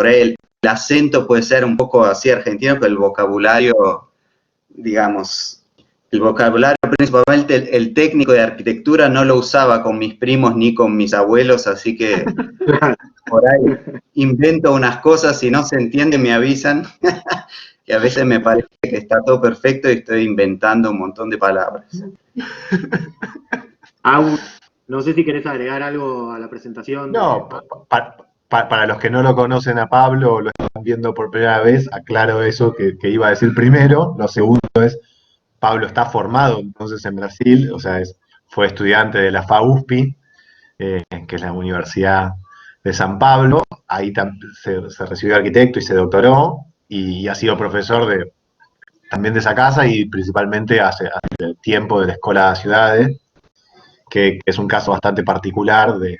por ahí el acento puede ser un poco así argentino, pero el vocabulario, digamos, el vocabulario principalmente el técnico de arquitectura no lo usaba con mis primos ni con mis abuelos, así que por ahí invento unas cosas, si no se entiende me avisan, que a veces me parece que está todo perfecto y estoy inventando un montón de palabras. No sé si querés agregar algo a la presentación de No, Pablo. para los que no lo conocen a Pablo o lo están viendo por primera vez, aclaro eso que iba a decir primero. Lo segundo es, Pablo está formado entonces en Brasil, o sea, fue estudiante de la FAUSP, que es la Universidad de San Pablo. Ahí se recibió de arquitecto y se doctoró, y ha sido profesor también de esa casa y principalmente hace tiempo de la Escuela de Ciudades, que es un caso bastante particular de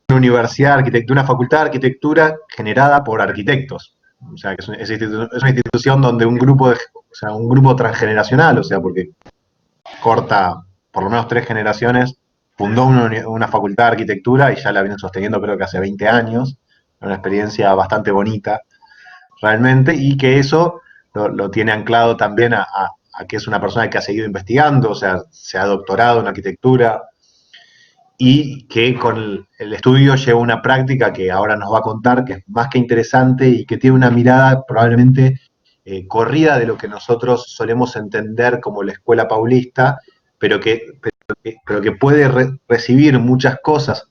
una universidad de una facultad de arquitectura generada por arquitectos. O sea, que es una institución donde un grupo transgeneracional, o sea, porque corta por lo menos 3 generaciones, fundó una facultad de arquitectura y ya la vienen sosteniendo creo que hace 20 años, una experiencia bastante bonita realmente, y que eso lo tiene anclado también a que es una persona que ha seguido investigando, o sea, se ha doctorado en arquitectura, y que con el estudio lleva una práctica que ahora nos va a contar, que es más que interesante y que tiene una mirada probablemente corrida de lo que nosotros solemos entender como la escuela paulista, pero que puede recibir muchas cosas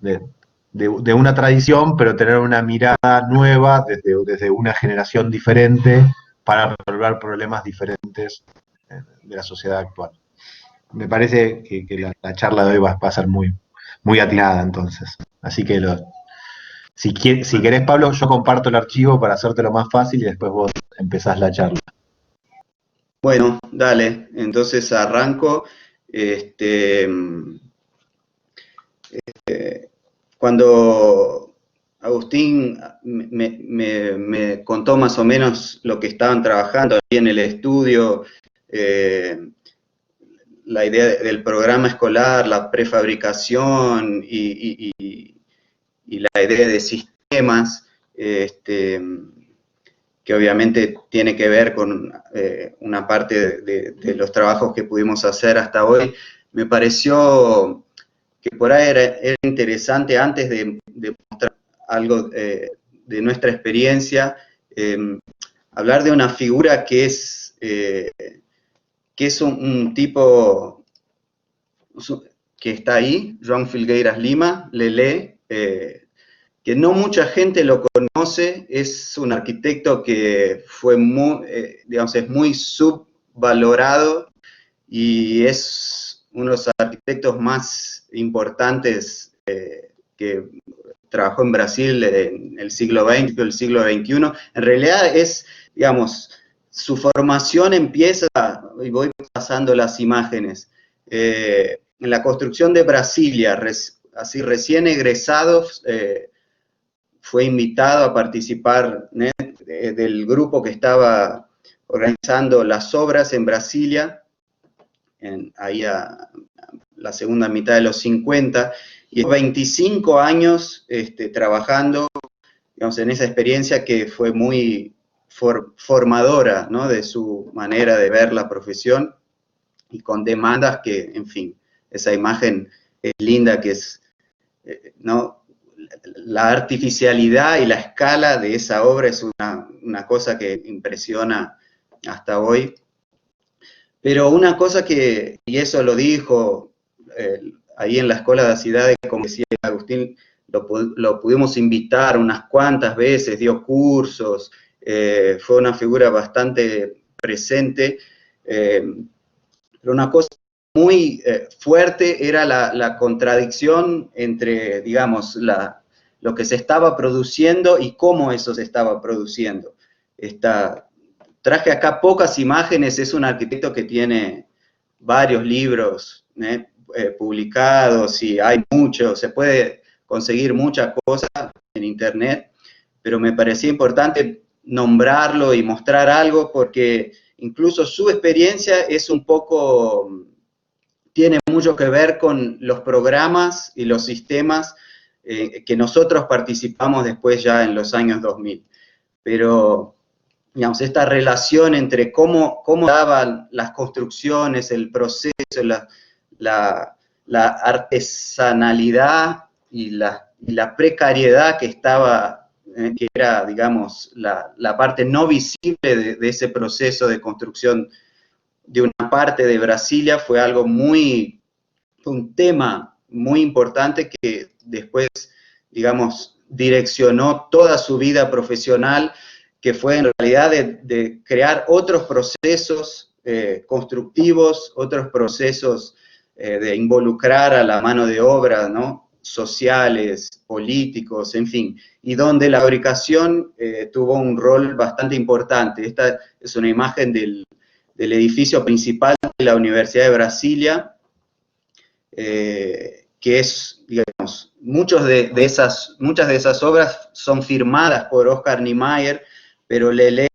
de una tradición, pero tener una mirada nueva desde una generación diferente para resolver problemas diferentes de la sociedad actual. Me parece que la charla de hoy va a ser muy atinada entonces. Así que si querés, Pablo, yo comparto el archivo para hacértelo más fácil y después vos empezás la charla. Bueno, dale, entonces arranco. Cuando Agustín me contó más o menos lo que estaban trabajando ahí en el estudio, la idea del programa escolar, la prefabricación y la idea de sistemas, que obviamente tiene que ver con una parte de los trabajos que pudimos hacer hasta hoy, me pareció que por ahí era interesante, antes de mostrar algo de nuestra experiencia, hablar de una figura que es un tipo que está ahí, João Filgueiras Lima, Lelé, que no mucha gente lo conoce, es un arquitecto que fue digamos, es muy subvalorado y es uno de los arquitectos más importantes que trabajó en Brasil en el siglo XX, el siglo XXI. En realidad es, digamos, su formación empieza, y voy pasando las imágenes, en la construcción de Brasilia, así recién egresados, fue invitado a participar del grupo que estaba organizando las obras en Brasilia, ahí a la segunda mitad de los 50, y 25 años trabajando, digamos, en esa experiencia que fue muy formadora, ¿no?, de su manera de ver la profesión, y con demandas que, en fin, esa imagen es linda, que es, ¿no?, la artificialidad y la escala de esa obra es una cosa que impresiona hasta hoy. Pero una cosa y eso lo dijo ahí en la Escuela de Ciudades, como decía Agustín, lo pudimos invitar unas cuantas veces, dio cursos, fue una figura bastante presente, pero una cosa muy fuerte era la contradicción entre, digamos, lo que se estaba produciendo y cómo eso se estaba produciendo. Traje acá pocas imágenes, es un arquitecto que tiene varios libros publicados y hay mucho, se puede conseguir mucha cosa en internet, pero me parecía importante nombrarlo y mostrar algo porque incluso su experiencia es un poco, tiene mucho que ver con los programas y los sistemas que nosotros participamos después ya en los años 2000. Pero, digamos, esta relación entre cómo daban las construcciones, el proceso, la artesanalidad y la precariedad que estaba, que era, digamos, la parte no visible de ese proceso de construcción de una parte de Brasilia, fue un tema muy importante que después, digamos, direccionó toda su vida profesional, que fue en realidad de crear otros procesos constructivos, otros procesos de involucrar a la mano de obra, ¿no? Sociales, políticos, en fin, y donde la fabricación tuvo un rol bastante importante. Esta es una imagen del edificio principal de la Universidad de Brasilia, que es, digamos, muchas de esas obras son firmadas por Oscar Niemeyer, pero Lelé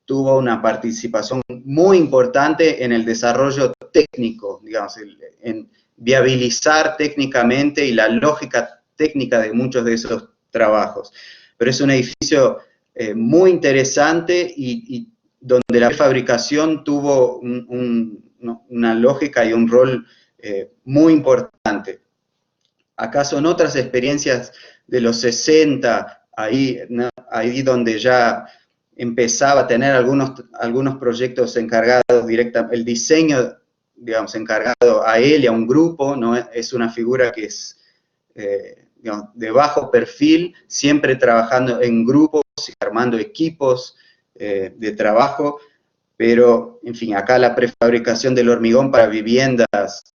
tuvo una participación muy importante en el desarrollo técnico, digamos, en viabilizar técnicamente y la lógica técnica de muchos de esos trabajos. Pero es un edificio muy interesante y donde la fabricación tuvo una lógica y un rol muy importante. Acá son otras experiencias de los 60, ahí donde ya empezaba a tener algunos proyectos encargados directamente, el diseño, digamos, encargado a él y a un grupo, ¿no? Es una figura que es digamos, de bajo perfil, siempre trabajando en grupos y armando equipos de trabajo, pero, en fin, acá la prefabricación del hormigón para viviendas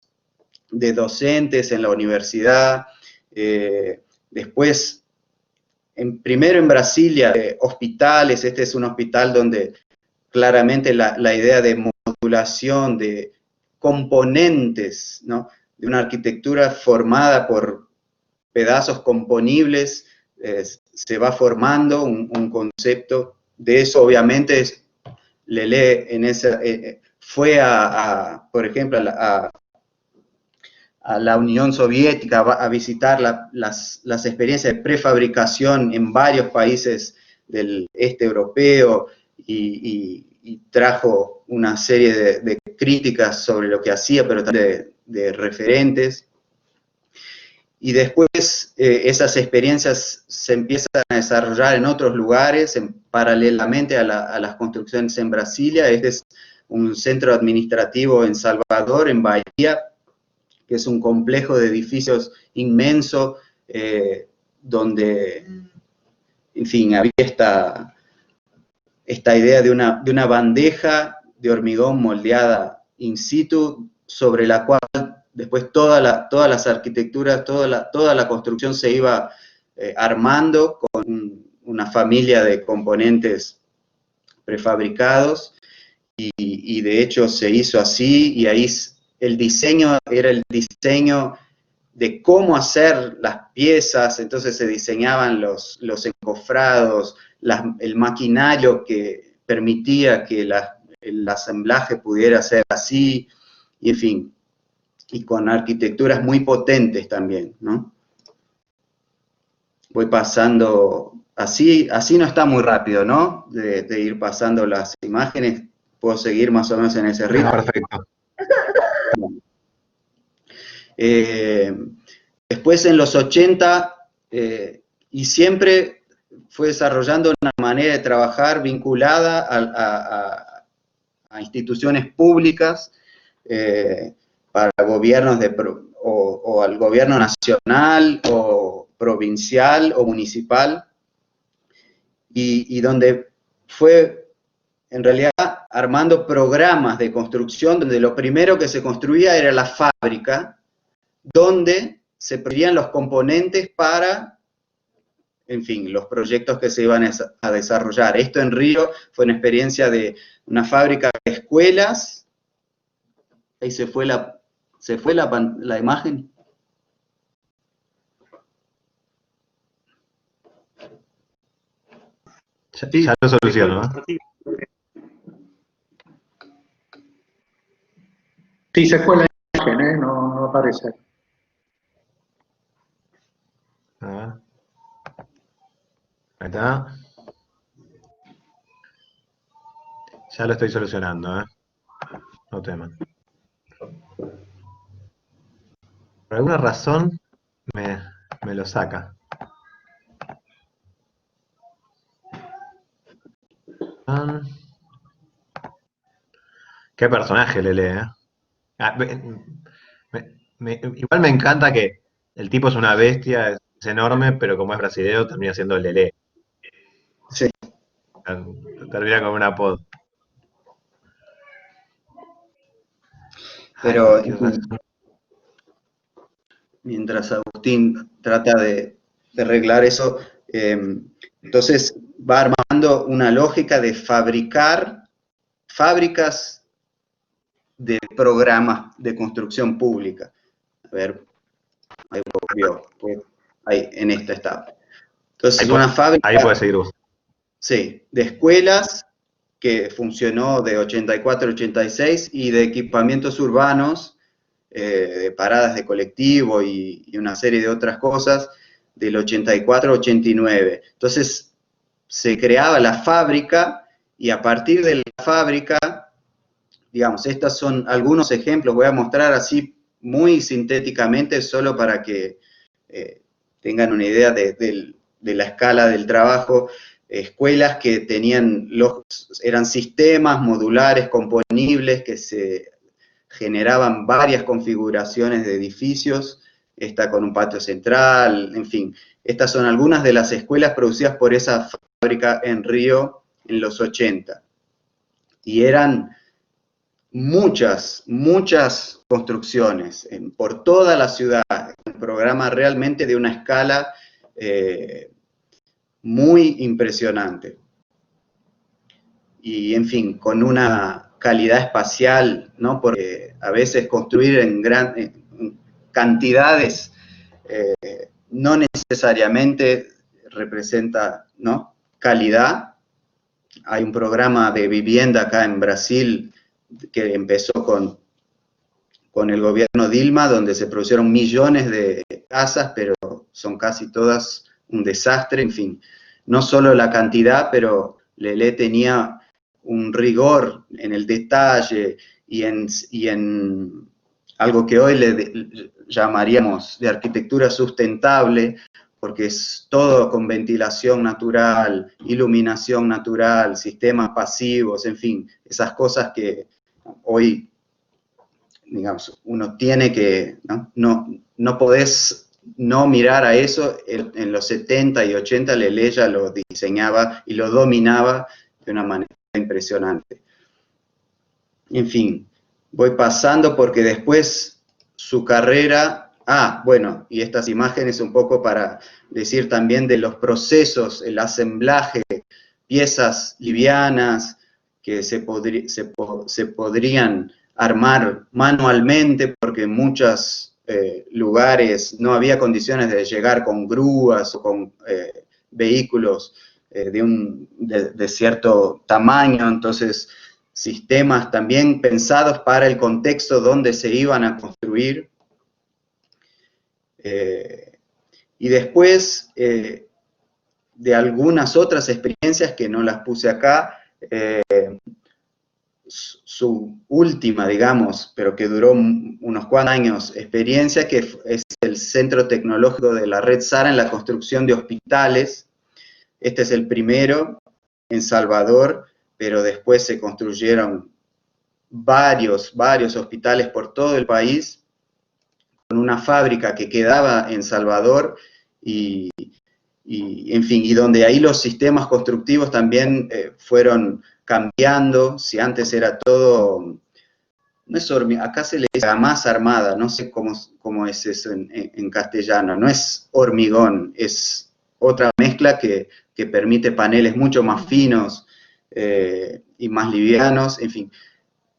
de docentes en la universidad, después, primero en Brasilia, hospitales. Este es un hospital donde claramente la idea de modulación, de componentes, ¿no? De una arquitectura formada por pedazos componibles, se va formando un concepto. De eso, obviamente, Lelé fue por ejemplo, a la Unión Soviética a visitar las experiencias de prefabricación en varios países del este europeo y trajo una serie de críticas sobre lo que hacía, pero también de referentes. Y después esas experiencias se empiezan a desarrollar en otros lugares, paralelamente a las construcciones en Brasilia. Este es un centro administrativo en Salvador, en Bahía, que es un complejo de edificios inmenso, donde, en fin, había esta idea de una bandeja de hormigón moldeada in situ, sobre la cual después todas las arquitecturas, toda la construcción se iba armando con una familia de componentes prefabricados, y de hecho se hizo así, y ahí el diseño era el diseño de cómo hacer las piezas. Entonces se diseñaban los encofrados, el maquinario que permitía que el asemblaje pudiera ser así, y en fin, y con arquitecturas muy potentes también, ¿no? Voy pasando, así no está muy rápido, ¿no? De ir pasando las imágenes, puedo seguir más o menos en ese ritmo. Perfecto. Después en los 80, y siempre fue desarrollando una manera de trabajar vinculada a instituciones públicas, para gobiernos o al gobierno nacional o provincial o municipal, y donde fue en realidad armando programas de construcción donde lo primero que se construía era la fábrica, donde se pedían los componentes para, en fin, los proyectos que se iban a desarrollar. Esto en Río fue una experiencia de una fábrica de escuelas. Ahí se fue la imagen. Ya lo soluciono, ¿no? Sí, se fue la imagen, no aparece. está. Ya lo estoy solucionando, no teman. Por alguna razón me lo saca. Qué personaje Lele, Ah, igual me encanta que el tipo es una bestia, es enorme, pero como es brasileño termina siendo Lele. Sí. Termina con un apodo. Ay, Pero qué razón. mientras Agustín trata de arreglar eso, entonces va armando una lógica de fabricar fábricas de programas de construcción pública. A ver, ahí lo vio, pues, ahí en esta etapa. Entonces, una fábrica, Ahí puede seguir vos. sí, de escuelas que funcionó de 84 a 86 y de equipamientos urbanos, de paradas de colectivo y una serie de otras cosas del 84 al 89. Entonces, se creaba la fábrica y a partir de la fábrica, digamos, estos son algunos ejemplos, voy a mostrar así muy sintéticamente, solo para que tengan una idea de la escala del trabajo. Escuelas que eran sistemas modulares componibles que se generaban varias configuraciones de edificios, esta con un patio central, en fin. Estas son algunas de las escuelas producidas por esa fábrica en Río en los 80. Y eran muchas construcciones por toda la ciudad, un programa realmente de una escala muy impresionante. Y, en fin, con una calidad espacial, ¿no? Porque a veces construir en cantidades no necesariamente representa, ¿no?, calidad. Hay un programa de vivienda acá en Brasil que empezó con el gobierno Dilma, donde se produjeron millones de casas, pero son casi todas un desastre. En fin, no solo la cantidad, pero Lele tenía un rigor en el detalle y en algo que hoy le llamaríamos de arquitectura sustentable, porque es todo con ventilación natural, iluminación natural, sistemas pasivos, en fin, esas cosas que hoy, digamos, uno tiene que, no podés no mirar a eso. En los 70 y 80 Lele ya lo diseñaba y lo dominaba de una manera impresionante. En fin, voy pasando porque después su carrera... bueno, y estas imágenes un poco para decir también de los procesos, el asemblaje, piezas livianas que se podrían armar manualmente porque en muchos lugares no había condiciones de llegar con grúas o con vehículos de cierto tamaño. Entonces, sistemas también pensados para el contexto donde se iban a construir. Y después de algunas otras experiencias que no las puse acá, su última, digamos, pero que duró unos cuantos años, experiencia, que es el Centro Tecnológico de la Red Sara en la construcción de hospitales. Este es el primero en Salvador, pero después se construyeron varios hospitales por todo el país, con una fábrica que quedaba en Salvador y en fin, y donde ahí los sistemas constructivos también fueron cambiando. Si antes era todo, no es hormigón, acá se le dice masa armada, no sé cómo es eso en castellano, no es hormigón, es otra mezcla que permite paneles mucho más finos y más livianos. En fin,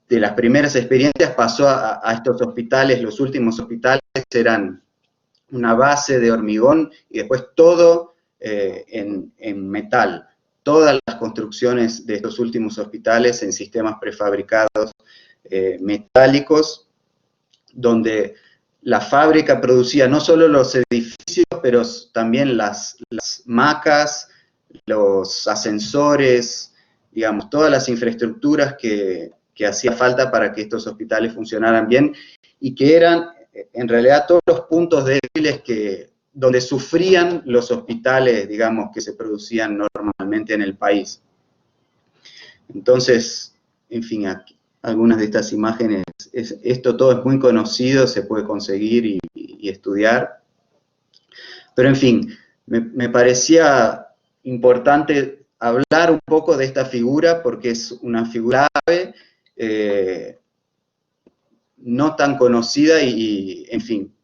de las primeras experiencias pasó a estos hospitales. Los últimos hospitales eran una base de hormigón y después todo en metal. Todas las construcciones de estos últimos hospitales en sistemas prefabricados metálicos, donde la fábrica producía no solo los edificios, pero también las macas, los ascensores, digamos, todas las infraestructuras que hacía falta para que estos hospitales funcionaran bien y que eran, en realidad, todos los puntos débiles donde sufrían los hospitales, digamos, que se producían normalmente en el país. Entonces, en fin, aquí, algunas de estas imágenes, esto todo es muy conocido, se puede conseguir y estudiar. Pero, en fin, me parecía importante hablar un poco de esta figura porque es una figura clave, no tan conocida y, en fin,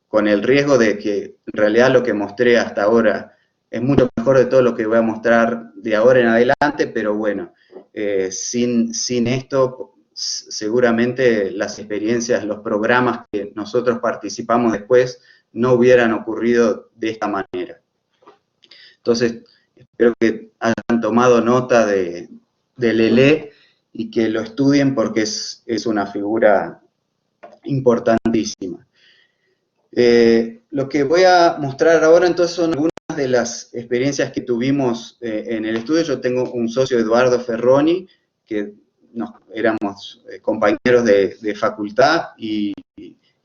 con el riesgo de que en realidad lo que mostré hasta ahora es mucho mejor de todo lo que voy a mostrar de ahora en adelante, pero bueno, sin esto seguramente las experiencias, los programas que nosotros participamos después no hubieran ocurrido de esta manera. Entonces, espero que hayan tomado nota de Lelé y que lo estudien porque es una figura importantísima. Lo que voy a mostrar ahora entonces son algunas de las experiencias que tuvimos en el estudio. Yo tengo un socio, Eduardo Ferroni, que éramos compañeros de facultad y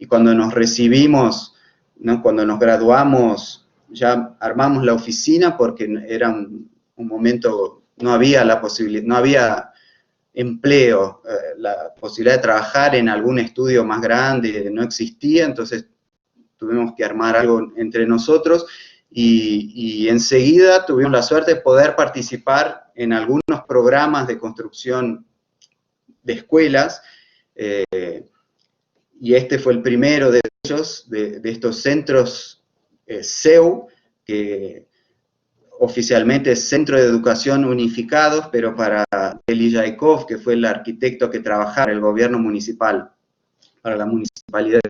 cuando nos recibimos, ¿no? Cuando nos graduamos, ya armamos la oficina porque era un momento, no había la posibilidad, no había empleo, la posibilidad de trabajar en algún estudio más grande no existía, entonces tuvimos que armar algo entre nosotros y enseguida tuvimos la suerte de poder participar en algunos programas de construcción de escuelas, y este fue el primero de ellos, de estos centros CEU, que oficialmente es Centro de Educación Unificados, pero para Eli Yaikov, que fue el arquitecto que trabajaba en el gobierno municipal, para la municipalidad,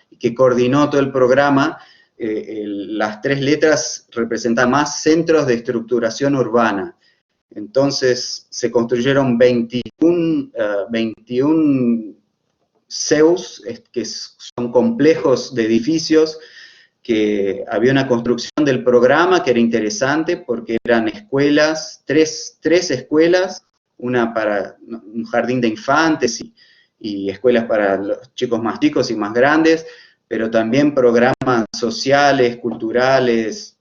y que coordinó todo el programa, las 3 letras representan más centros de estructuración urbana. Entonces se construyeron 21 CEUs, que son complejos de edificios, que había una construcción del programa que era interesante porque eran escuelas, tres escuelas, una para un jardín de infantes y escuelas para los chicos más chicos y más grandes, pero también programas sociales, culturales,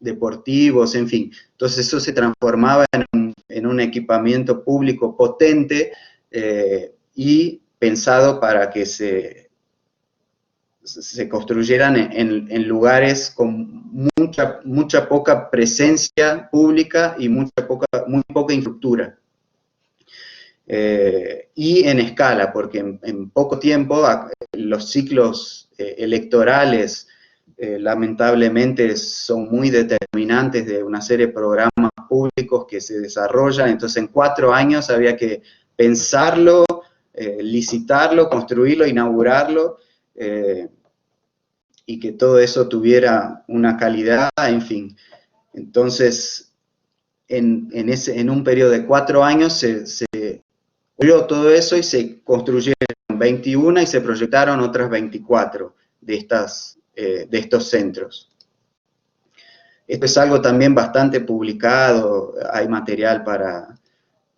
deportivos, en fin. Entonces eso se transformaba en un equipamiento público potente y pensado para que se construyeran en lugares con mucha poca presencia pública y muy poca infraestructura. Y en escala, porque en poco tiempo los ciclos electorales lamentablemente son muy determinantes de una serie de programas públicos que se desarrollan, entonces en 4 años había que pensarlo, licitarlo, construirlo, inaugurarlo, y que todo eso tuviera una calidad, en fin. Entonces, en un periodo de 4 años se ocurrió todo eso y se construyeron 21 y se proyectaron otras 24 de estos centros. Esto es algo también bastante publicado, hay material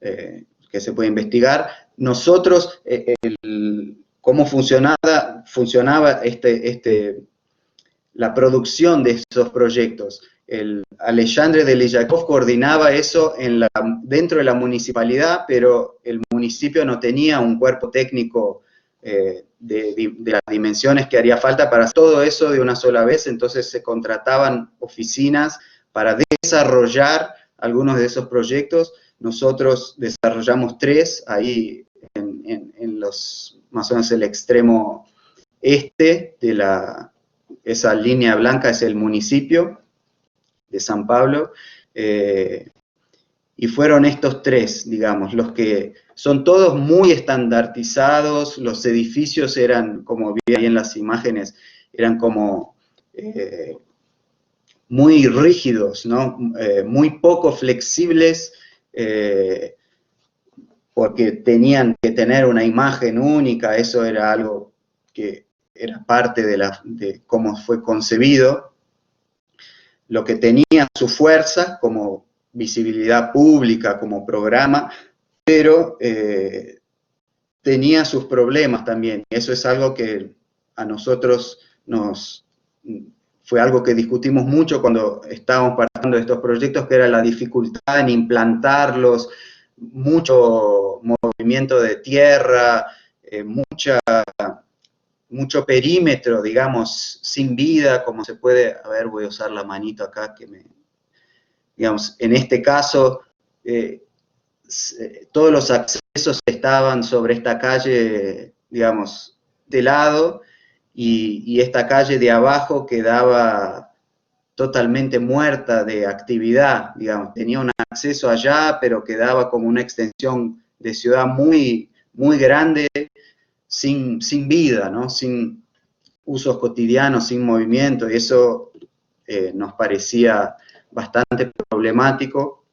que se puede investigar. Nosotros, cómo funcionaba la producción de esos proyectos. Alexandre de Lijakov coordinaba eso dentro de la municipalidad, pero el municipio no tenía un cuerpo técnico de las dimensiones que haría falta para hacer todo eso de una sola vez, entonces se contrataban oficinas para desarrollar algunos de esos proyectos. Nosotros desarrollamos 3 ahí en más o menos el extremo este de esa línea blanca es el municipio de San Pablo, y fueron estos 3, digamos, los que son todos muy estandartizados, los edificios eran, como vi ahí en las imágenes, eran como muy rígidos, ¿no? Muy poco flexibles, porque tenían que tener una imagen única, eso era algo que era parte de cómo fue concebido. lo que tenía su fuerza como visibilidad pública, como programa, pero tenía sus problemas también. Eso es algo que a nosotros fue algo que discutimos mucho cuando estábamos participando de estos proyectos, que era la dificultad en implantarlos, mucho movimiento de tierra, mucho perímetro, digamos, sin vida, como se puede, a ver, voy a usar la manito acá, digamos, en este caso, todos los accesos estaban sobre esta calle, digamos, de lado, y esta calle de abajo quedaba totalmente muerta de actividad, digamos, tenía un acceso allá, pero quedaba como una extensión de ciudad muy, muy grande, sin vida, ¿no? Sin usos cotidianos, sin movimiento, y eso nos parecía bastante problemático.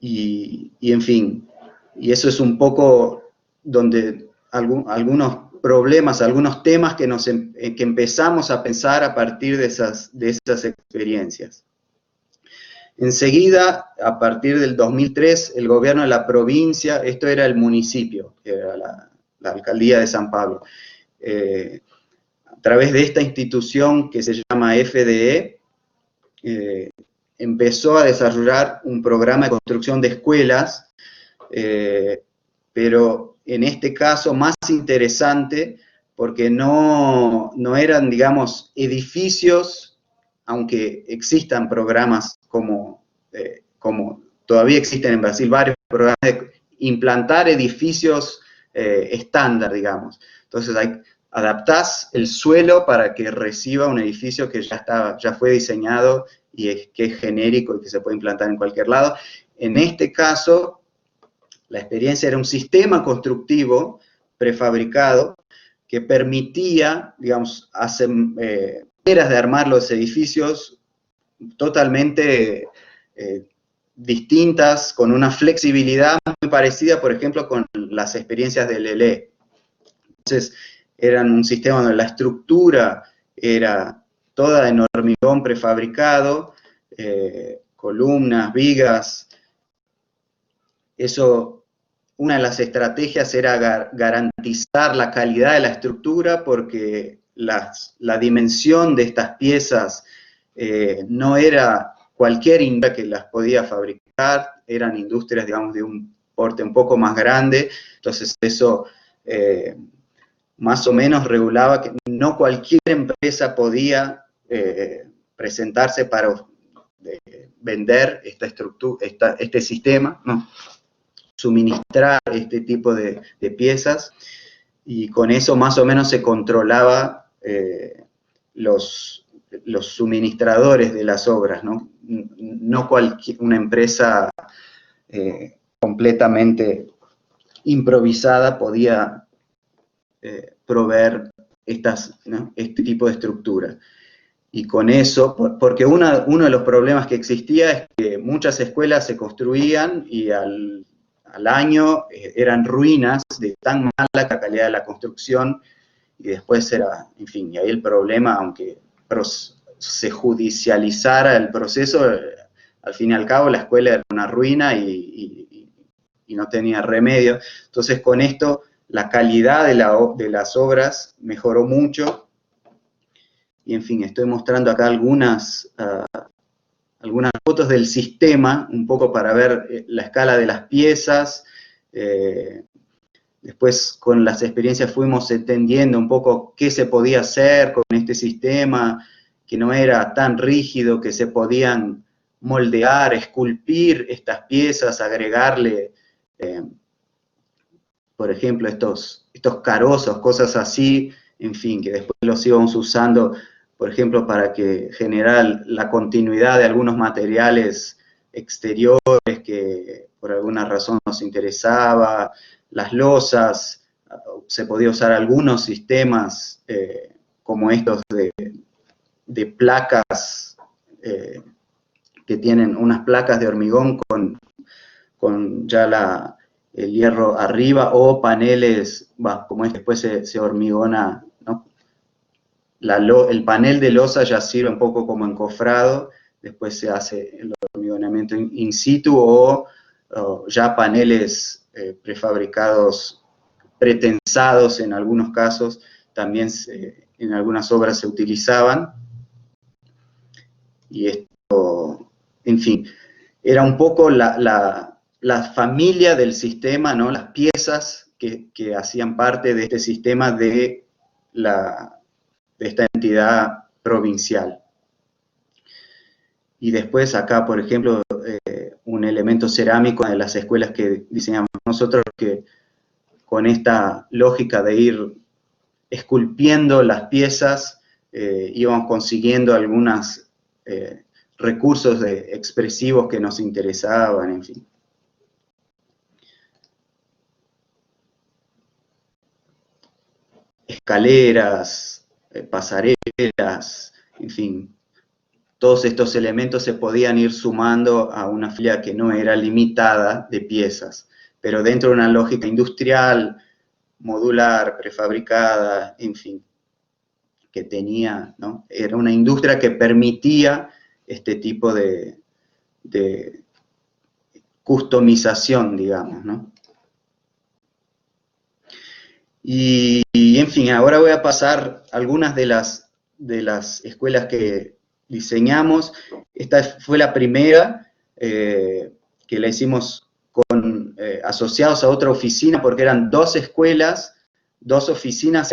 Y en fin, y eso es un poco donde algunos problemas, algunos temas que empezamos a pensar a partir de esas experiencias. Enseguida, a partir del 2003, el gobierno de la provincia, esto era el municipio, era la alcaldía de San Pablo, a través de esta institución que se llama FDE, empezó a desarrollar un programa de construcción de escuelas, pero en este caso más interesante porque no eran, digamos, edificios, aunque existan programas como todavía existen en Brasil varios programas de implantar edificios estándar, digamos. Entonces adaptás el suelo para que reciba un edificio que ya fue diseñado y que es genérico y que se puede implantar en cualquier lado. En este caso, la experiencia era un sistema constructivo prefabricado que permitía, digamos, hacer maneras de armar los edificios totalmente distintas, con una flexibilidad muy parecida, por ejemplo, con las experiencias del Lelé. Entonces, eran un sistema donde la estructura era toda en hormigón prefabricado, columnas, vigas. Eso, una de las estrategias era garantizar la calidad de la estructura, porque la dimensión de estas piezas no era cualquier industria que las podía fabricar, eran industrias, digamos, de un porte un poco más grande. Entonces eso más o menos regulaba que no cualquier empresa podía presentarse para vender esta estructura, este sistema, ¿no? Suministrar este tipo de piezas, y con eso más o menos se controlaba los suministradores de las obras, ¿no? No una empresa completamente improvisada podía proveer ¿no? este tipo de estructura. Y con eso, porque uno de los problemas que existía es que muchas escuelas se construían y al año eran ruinas de tan mala calidad de la construcción, y después era, en fin, y ahí el problema, aunque se judicializara el proceso, al fin y al cabo la escuela era una ruina y no tenía remedio. Entonces con esto la calidad de las obras mejoró mucho. Y en fin, estoy mostrando acá algunas fotos del sistema, un poco para ver la escala de las piezas. Después con las experiencias fuimos entendiendo un poco qué se podía hacer con este sistema, que no era tan rígido, que se podían moldear, esculpir estas piezas, agregarle, por ejemplo, estos carozos, cosas así, en fin, que después los íbamos usando, por ejemplo, para que generar la continuidad de algunos materiales exteriores que por alguna razón nos interesaba. Las losas, se podía usar algunos sistemas como estos de placas, que tienen unas placas de hormigón con ya el hierro arriba, o paneles, como después se hormigona, ¿no? el panel de losa ya sirve un poco como encofrado, después se hace el hormigonamiento in situ o ya paneles prefabricados, pretensados en algunos casos, también en algunas obras se utilizaban. Y esto, en fin, era un poco la familia del sistema, ¿no? Las piezas que hacían parte de este sistema de esta entidad provincial. Y después acá, por ejemplo, un elemento cerámico de las escuelas que diseñamos nosotros, que con esta lógica de ir esculpiendo las piezas, íbamos consiguiendo algunos recursos expresivos que nos interesaban, en fin. Escaleras, pasarelas, en fin. Todos estos elementos se podían ir sumando a una fila que no era limitada de piezas, pero dentro de una lógica industrial, modular, prefabricada, en fin, que tenía, ¿no? Era una industria que permitía este tipo de customización, digamos, ¿no? Y, en fin, ahora voy a pasar algunas de las escuelas que diseñamos. Esta fue la primera que la hicimos asociados a otra oficina, porque eran 2 escuelas, 2 oficinas,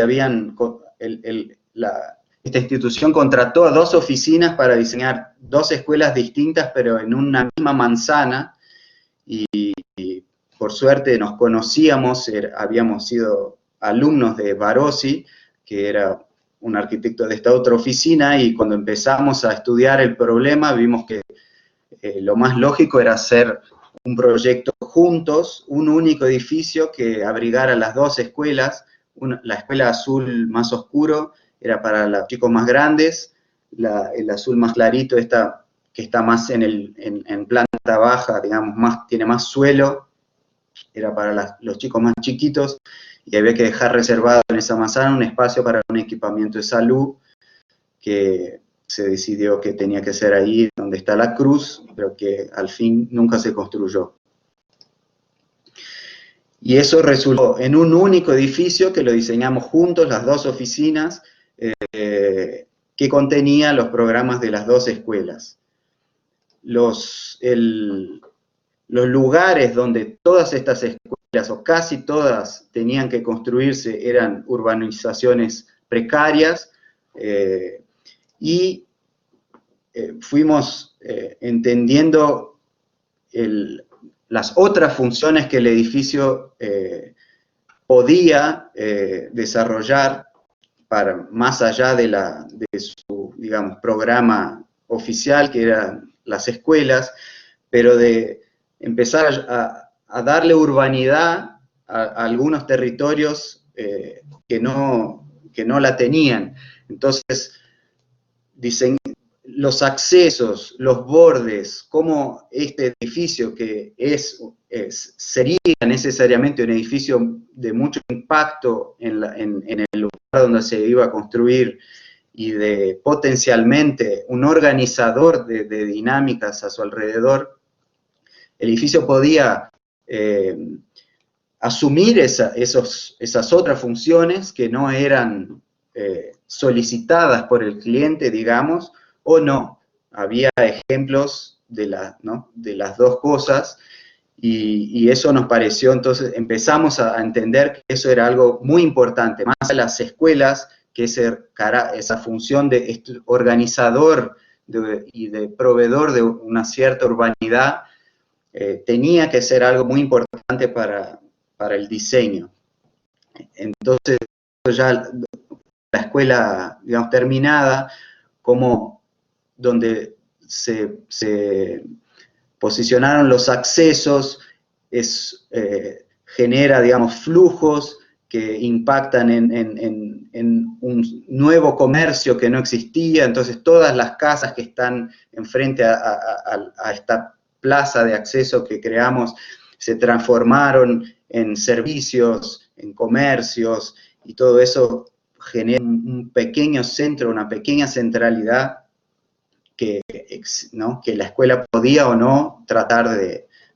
esta institución contrató a 2 oficinas para diseñar 2 escuelas distintas, pero en una misma manzana, y por suerte nos conocíamos, habíamos sido alumnos de Barossi, que era un arquitecto de esta otra oficina, y cuando empezamos a estudiar el problema vimos que lo más lógico era hacer un proyecto juntos, un único edificio que abrigara las 2 escuelas. La escuela azul más oscuro era para los chicos más grandes, el azul más clarito, que está más en planta baja, digamos, tiene más suelo, era para los chicos más chiquitos, y había que dejar reservado en esa manzana un espacio para un equipamiento de salud, que se decidió que tenía que ser ahí donde está la cruz, pero que al fin nunca se construyó. Y eso resultó en un único edificio que lo diseñamos juntos, las 2 oficinas, que contenía los programas de las 2 escuelas. Los lugares donde todas estas escuelas, o casi todas, tenían que construirse eran urbanizaciones precarias, y fuimos entendiendo las otras funciones que el edificio podía desarrollar más allá de su, digamos, programa oficial, que eran las escuelas, pero de empezar a darle urbanidad a algunos territorios que no la tenían. Entonces, los accesos, los bordes, cómo este edificio, que sería necesariamente un edificio de mucho impacto en el lugar donde se iba a construir, y de potencialmente un organizador de dinámicas a su alrededor, el edificio podía asumir esas otras funciones que no eran solicitadas por el cliente, digamos, o no. Había ejemplos de las 2 cosas, y eso nos pareció, entonces empezamos a entender que eso era algo muy importante, más a las escuelas, que esa función de organizador y de proveedor de una cierta urbanidad, tenía que ser algo muy importante para el diseño. Entonces, ya la escuela, digamos, terminada, como donde se posicionaron los accesos, genera, digamos, flujos que impactan en un nuevo comercio que no existía. Entonces todas las casas que están enfrente a esta plaza de acceso que creamos se transformaron en servicios, en comercios, y todo eso genera un pequeño centro, una pequeña centralidad ¿no? que la escuela podía o no tratar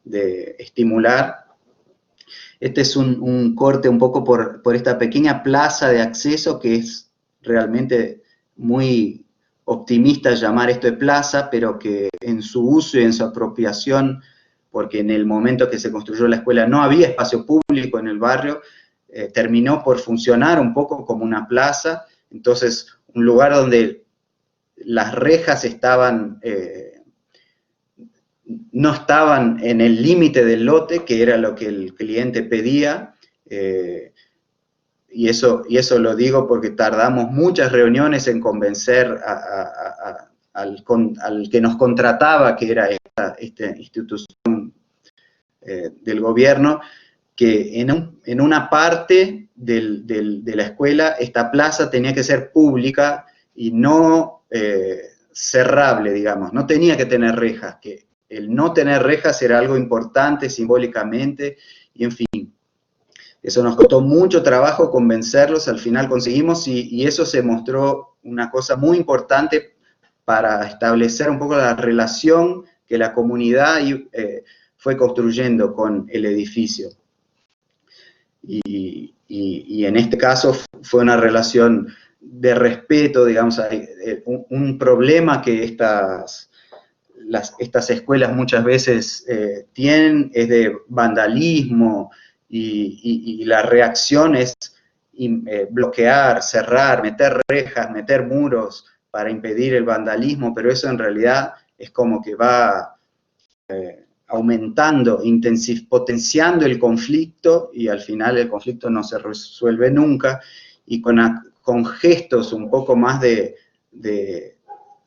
de estimular. Este es un corte un poco por esta pequeña plaza de acceso que es realmente muy optimista llamar esto de plaza, pero que en su uso y en su apropiación, porque en el momento que se construyó la escuela no había espacio público en el barrio, terminó por funcionar un poco como una plaza, entonces un lugar donde las rejas estaban, no estaban en el límite del lote, que era lo que el cliente pedía, y eso lo digo porque tardamos muchas reuniones en convencer al que nos contrataba, que era esta institución del gobierno, que en una parte de la escuela esta plaza tenía que ser pública y no cerrable, digamos, no tenía que tener rejas, que el no tener rejas era algo importante simbólicamente, y en fin, eso nos costó mucho trabajo convencerlos, al final conseguimos, y eso se mostró una cosa muy importante para establecer un poco la relación que la comunidad fue construyendo con el edificio. Y en este caso fue una relación de respeto, digamos, un problema que estas escuelas muchas veces tienen es de vandalismo, y la reacción es bloquear, cerrar, meter rejas, meter muros para impedir el vandalismo, pero eso en realidad es como que va aumentando, potenciando el conflicto, y al final el conflicto no se resuelve nunca, y con gestos un poco más de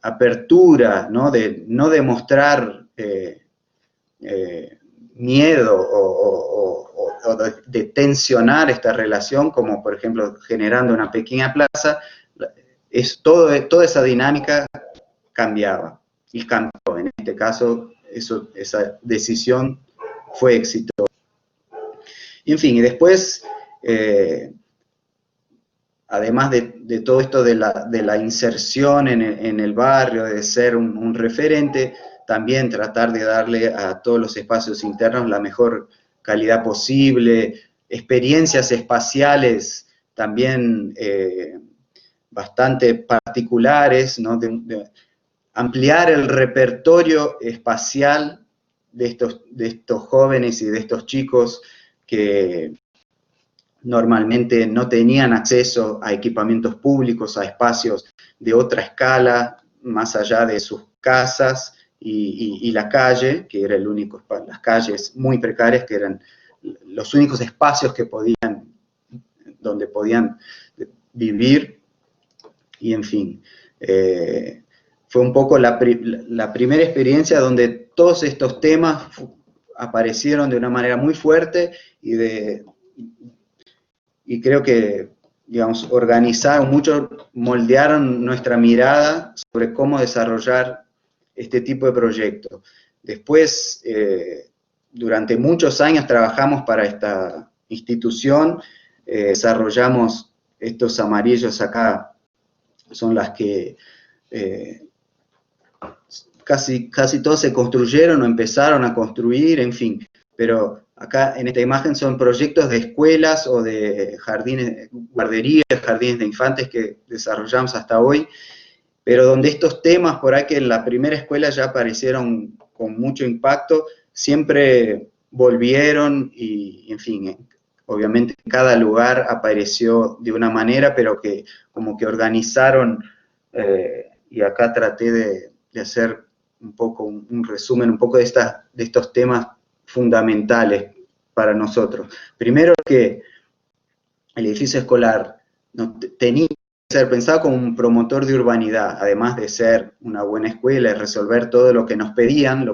apertura, ¿no? De no demostrar miedo o de tensionar esta relación, como por ejemplo generando una pequeña plaza, toda esa dinámica cambiaba, y cambió. En este caso, esa decisión fue exitosa. Y en fin, y después, además de todo esto de la inserción en el barrio, de ser un referente, también tratar de darle a todos los espacios internos la mejor calidad posible, experiencias espaciales también bastante particulares, ¿no? De ampliar el repertorio espacial de estos jóvenes y de estos chicos que normalmente no tenían acceso a equipamientos públicos, a espacios de otra escala, más allá de sus casas y la calle, que era el único espacio, las calles muy precarias, que eran los únicos espacios donde podían vivir, y en fin. Fue un poco la primera experiencia donde todos estos temas aparecieron de una manera muy fuerte, y creo que, digamos, organizaron mucho, moldearon nuestra mirada sobre cómo desarrollar este tipo de proyectos. Después, durante muchos años trabajamos para esta institución, desarrollamos estos amarillos acá, son las que casi todos se construyeron o empezaron a construir, en fin, pero acá en esta imagen son proyectos de escuelas o de jardines, guarderías, jardines de infantes que desarrollamos hasta hoy, pero donde estos temas por ahí que en la primera escuela ya aparecieron con mucho impacto, siempre volvieron y en fin, obviamente cada lugar apareció de una manera, pero que como que organizaron, y acá traté de hacer un poco un resumen, un poco de estos temas fundamentales para nosotros. Primero, que el edificio escolar tenía que ser pensado como un promotor de urbanidad, además de ser una buena escuela y resolver todo lo que nos pedían,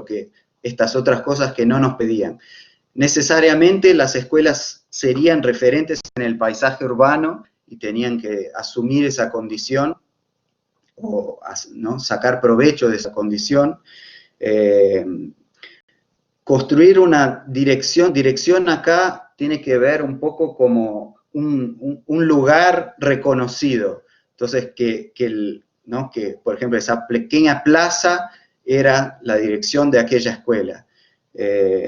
estas otras cosas que no nos pedían. Necesariamente las escuelas serían referentes en el paisaje urbano y tenían que asumir esa condición, ¿no? Sacar provecho de esa condición. Construir una dirección acá tiene que ver un poco como un lugar reconocido. Entonces, ¿no? que, por ejemplo, esa pequeña plaza era la dirección de aquella escuela.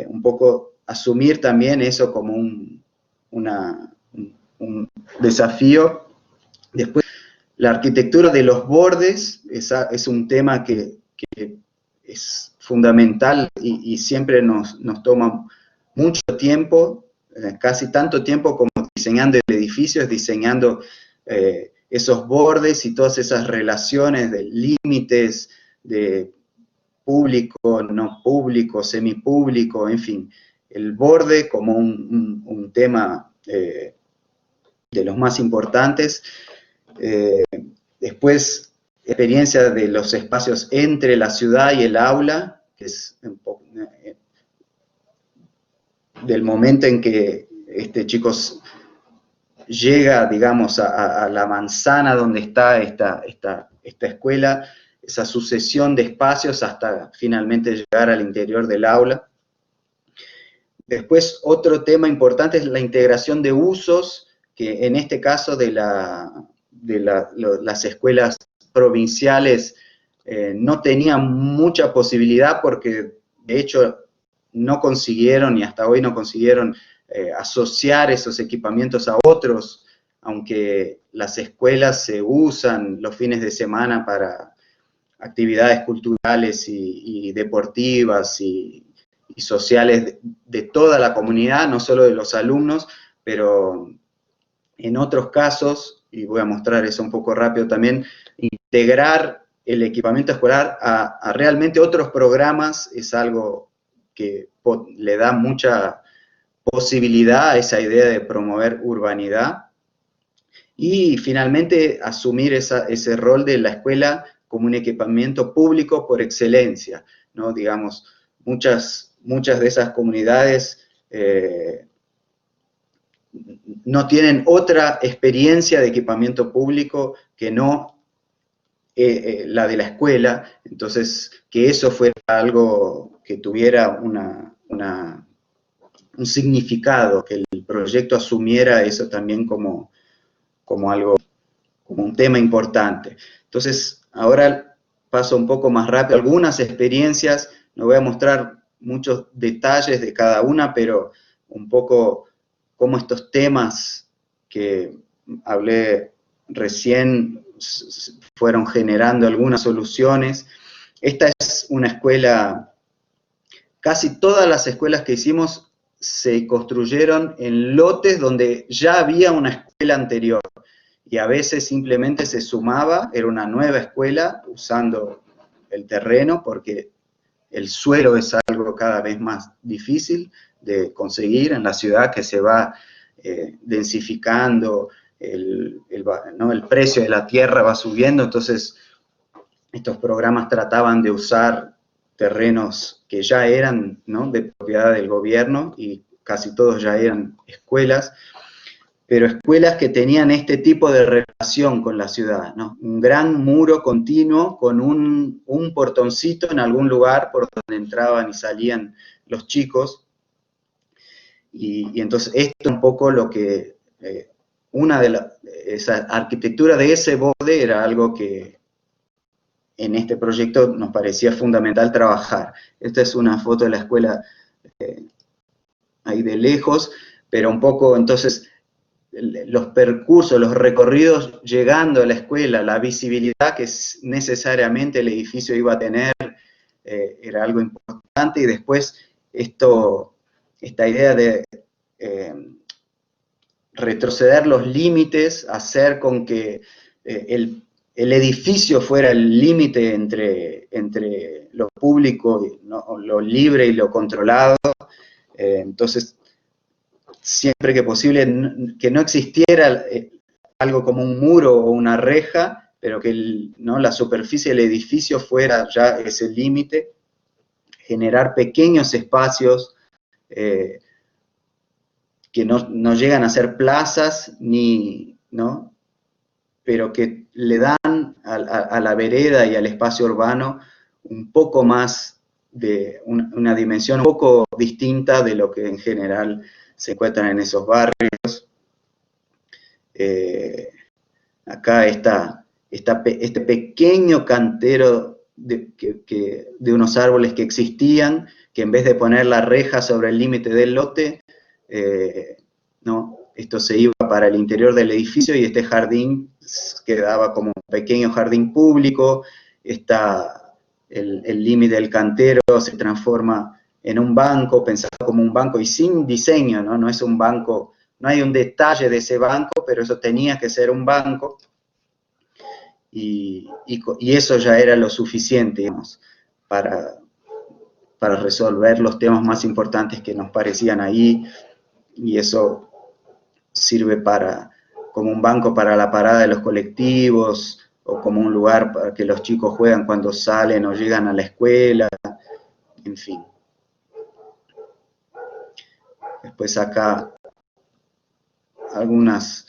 Un poco asumir también eso como un desafío. Después, la arquitectura de los bordes es un tema que es fundamental y siempre nos toma mucho tiempo, casi tanto tiempo como diseñando el edificio, es diseñando esos bordes y todas esas relaciones de límites, de público, no público, semipúblico, en fin, el borde como un tema de los más importantes. Después, experiencia de los espacios entre la ciudad y el aula, que es un poco, del momento en que chicos llega, digamos, a la manzana donde está esta escuela, esa sucesión de espacios hasta finalmente llegar al interior del aula. Después, otro tema importante es la integración de usos, que en este caso de las escuelas provinciales no tenían mucha posibilidad porque, de hecho, no consiguieron, y hasta hoy no consiguieron, asociar esos equipamientos a otros, aunque las escuelas se usan los fines de semana para actividades culturales y deportivas y sociales de toda la comunidad, no solo de los alumnos, pero en otros casos, y voy a mostrar eso un poco rápido también, integrar el equipamiento escolar a realmente otros programas es algo que le da mucha posibilidad a esa idea de promover urbanidad. Y finalmente asumir ese rol de la escuela como un equipamiento público por excelencia, ¿no? Digamos, muchas de esas comunidades no tienen otra experiencia de equipamiento público que no la de la escuela, entonces que eso fuera algo que tuviera un significado, que el proyecto asumiera eso también como algo, como un tema importante. Entonces, ahora paso un poco más rápido algunas experiencias, no voy a mostrar muchos detalles de cada una, pero un poco cómo estos temas que hablé recién fueron generando algunas soluciones. Esta es una escuela, casi todas las escuelas que hicimos se construyeron en lotes donde ya había una escuela anterior y a veces simplemente se sumaba, era una nueva escuela usando el terreno porque el suelo es algo cada vez más difícil de conseguir en la ciudad que se va densificando, el precio de la tierra va subiendo, entonces estos programas trataban de usar terrenos que ya eran, ¿no?, de propiedad del gobierno y casi todos ya eran escuelas, pero escuelas que tenían este tipo de relación con la ciudad, ¿no? Un gran muro continuo con un portoncito en algún lugar por donde entraban y salían los chicos. Y entonces esto es un poco lo que, esa arquitectura de ese borde era algo que en este proyecto nos parecía fundamental trabajar. Esta es una foto de la escuela ahí de lejos, pero un poco entonces los percursos, los recorridos llegando a la escuela, la visibilidad que necesariamente el edificio iba a tener, era algo importante, y después esta idea de retroceder los límites, hacer con que el edificio fuera el límite entre lo público, ¿no?, lo libre y lo controlado. Entonces, siempre que posible, que no existiera algo como un muro o una reja, pero que la superficie del edificio fuera ya ese límite, generar pequeños espacios que no llegan a ser plazas, ¿no?, pero que le dan a la vereda y al espacio urbano un poco más de una dimensión un poco distinta de lo que en general se encuentran en esos barrios. acá este pequeño cantero de unos árboles que existían, que en vez de poner la reja sobre el límite del lote, ¿no? Esto se iba para el interior del edificio y este jardín quedaba como un pequeño jardín público. El límite del cantero se transforma en un banco, pensado como un banco y sin diseño, ¿no? No es un banco, no hay un detalle de ese banco, pero eso tenía que ser un banco. Y eso ya era lo suficiente, digamos, para resolver los temas más importantes que nos parecían ahí, y eso sirve como un banco para la parada de los colectivos, o como un lugar para que los chicos juegan cuando salen o llegan a la escuela, en fin. Después acá algunas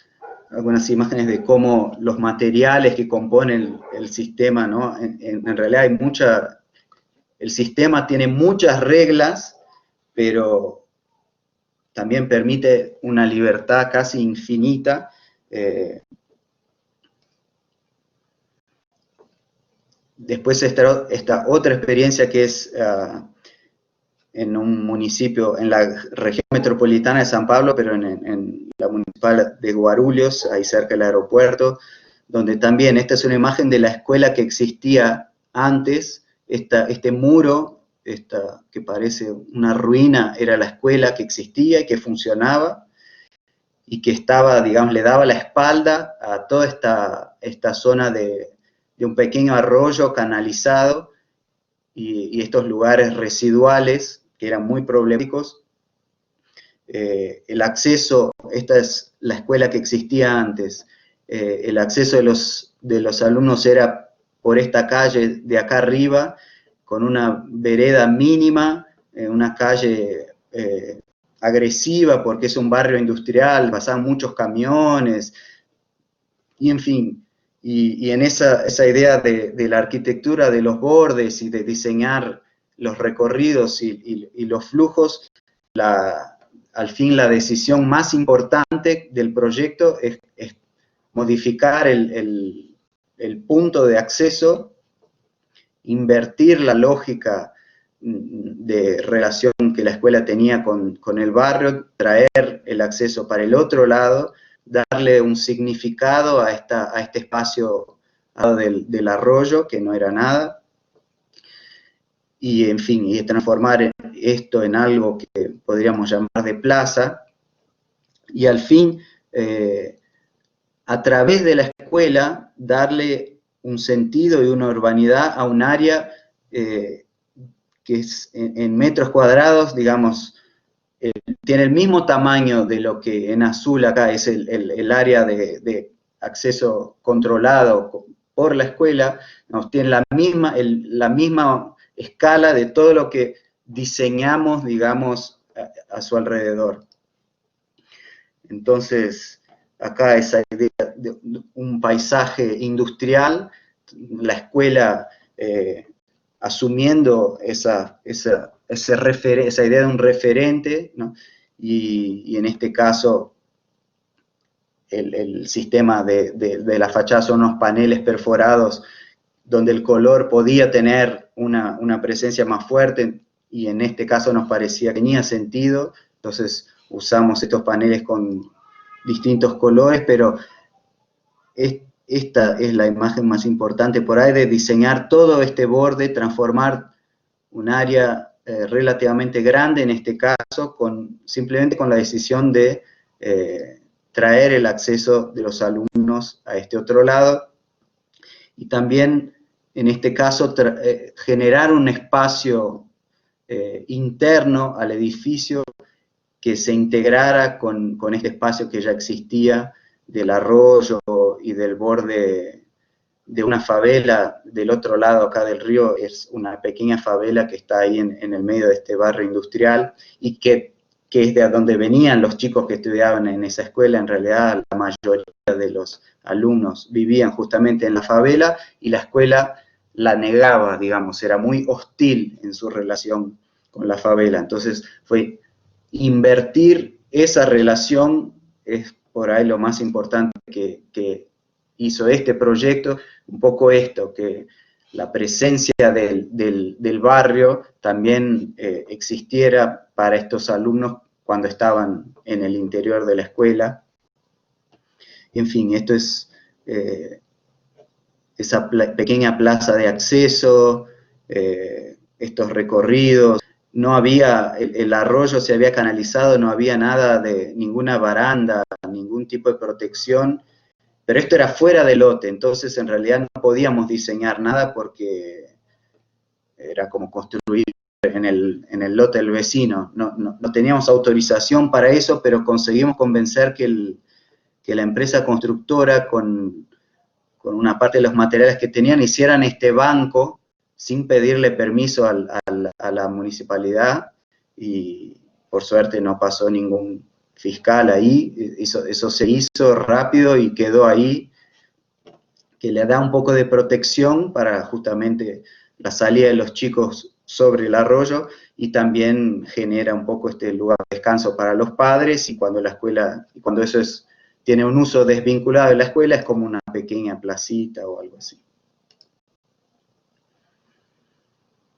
imágenes de cómo los materiales que componen el sistema, ¿no? En realidad el sistema tiene muchas reglas, pero también permite una libertad casi infinita. Después esta otra experiencia que es en un municipio, en la región metropolitana de San Pablo, pero en la municipal de Guarulhos, ahí cerca del aeropuerto, donde también esta es una imagen de la escuela que existía antes. Este muro, que parece una ruina, era la escuela que existía y que funcionaba, y que estaba, digamos, le daba la espalda a toda esta zona de un pequeño arroyo canalizado, y estos lugares residuales que eran muy problemáticos. El acceso, esta es la escuela que existía antes, el acceso de los alumnos era por esta calle de acá arriba, con una vereda mínima, una calle agresiva porque es un barrio industrial, pasaban muchos camiones, y en fin, y en esa idea de la arquitectura de los bordes y de diseñar los recorridos y los flujos, al fin la decisión más importante del proyecto es modificar el punto de acceso, invertir la lógica de relación que la escuela tenía con el barrio, traer el acceso para el otro lado, darle un significado a este espacio del arroyo, que no era nada, y en fin, y transformar esto en algo que podríamos llamar de plaza, y al fin, a través de la escuela, darle un sentido y una urbanidad a un área que es en metros cuadrados, digamos, tiene el mismo tamaño de lo que en azul acá es el área de acceso controlado por la escuela, tiene la misma escala de todo lo que diseñamos, digamos, a su alrededor. Entonces, acá esa idea de un paisaje industrial, la escuela asumiendo esa idea de un referente, ¿no? Y en este caso el sistema de la fachada son unos paneles perforados donde el color podía tener una presencia más fuerte, y en este caso nos parecía que tenía sentido, entonces usamos estos paneles con distintos colores, pero esta es la imagen más importante por ahí, de diseñar todo este borde, transformar un área relativamente grande, en este caso, simplemente con la decisión de traer el acceso de los alumnos a este otro lado, y también, en este caso, generar un espacio interno al edificio que se integrara con este espacio que ya existía del arroyo y del borde de una favela del otro lado acá del río. Es una pequeña favela que está ahí en el medio de este barrio industrial, y que es de donde venían los chicos que estudiaban en esa escuela. En realidad la mayoría de los alumnos vivían justamente en la favela, y la escuela la negaba, digamos, era muy hostil en su relación con la favela. Entonces fue invertir esa relación, es por ahí lo más importante que hizo este proyecto, un poco esto, que la presencia del barrio también existiera para estos alumnos cuando estaban en el interior de la escuela. En fin, esto es esa pequeña plaza de acceso, estos recorridos. No había, el arroyo se había canalizado, no había nada de ninguna baranda, ningún tipo de protección, pero esto era fuera del lote, entonces en realidad no podíamos diseñar nada porque era como construir en el lote del vecino. No teníamos autorización para eso, pero conseguimos convencer que la empresa constructora, con una parte de los materiales que tenían, hicieran este banco sin pedirle permiso a la municipalidad, y por suerte no pasó ningún fiscal ahí. Eso se hizo rápido y quedó ahí, que le da un poco de protección para justamente la salida de los chicos sobre el arroyo, y también genera un poco este lugar de descanso para los padres, y cuando la escuela, y cuando eso tiene un uso desvinculado de la escuela, es como una pequeña placita o algo así.